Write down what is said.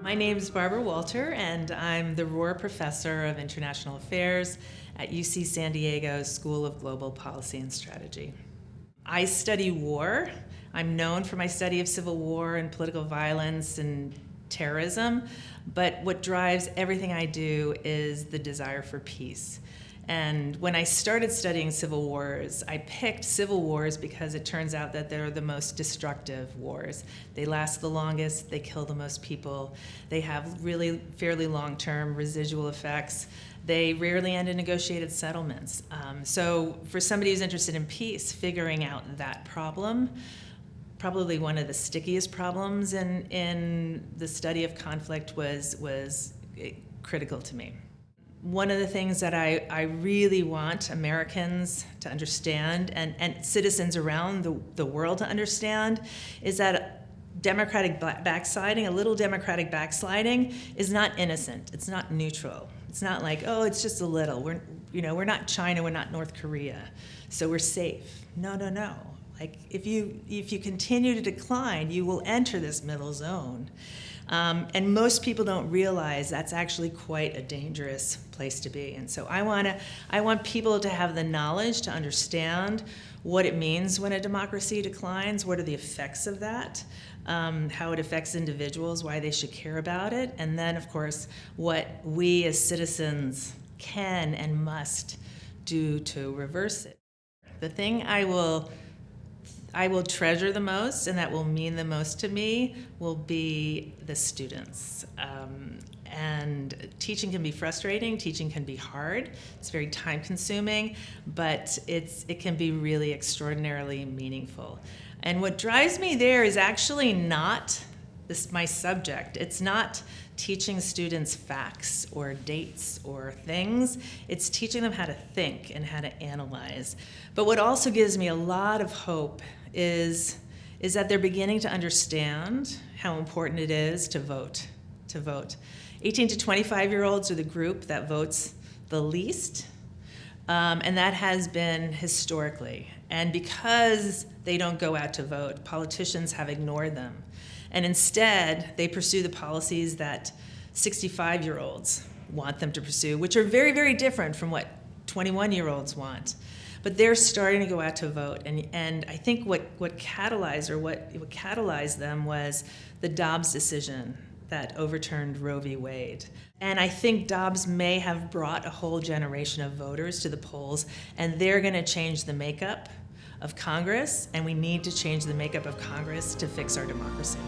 My name is Barbara Walter, and I'm the Rohr Professor of International Affairs at UC San Diego's School of Global Policy and Strategy. I study war. I'm known for my study of civil war and political violence and terrorism, but what drives everything I do is the desire for peace. And when I started studying civil wars, I picked civil wars because it turns out that they're the most destructive wars. They last the longest, they kill the most people, they have really fairly long-term residual effects. They rarely end in negotiated settlements. So for somebody who's interested in peace, figuring out that problem, probably one of the stickiest problems in the study of conflict was critical to me. One of the things that I really want Americans to understand and citizens around the world to understand is that democratic backsliding, a little democratic backsliding, is not innocent. It's not neutral. It's not like, oh, it's just a little. We're not China, we're not North Korea, so we're safe. No. Like if you continue to decline, you will enter this middle zone. And most people don't realize that's actually quite a dangerous place to be. And so I want people to have the knowledge to understand what it means when a democracy declines, what are the effects of that, how it affects individuals, why they should care about it, and then, of course, what we as citizens can and must do to reverse it. The thing I will treasure the most, and that will mean the most to me, will be the students. And teaching can be frustrating, teaching can be hard, it's very time-consuming, but it can be really extraordinarily meaningful. And what drives me there is actually not my subject. It's not teaching students facts or dates or things. It's teaching them how to think and how to analyze. But what also gives me a lot of hope is that they're beginning to understand how important it is to vote. 18 to 25-year-olds are the group that votes the least, and that has been historically. And because they don't go out to vote, politicians have ignored them. And instead, they pursue the policies that 65-year-olds want them to pursue, which are very, very different from what 21-year-olds want. But they're starting to go out to vote, and I think what catalyzed them was the Dobbs decision that overturned Roe v. Wade. And I think Dobbs may have brought a whole generation of voters to the polls, and they're going to change the makeup of Congress, and we need to change the makeup of Congress to fix our democracy.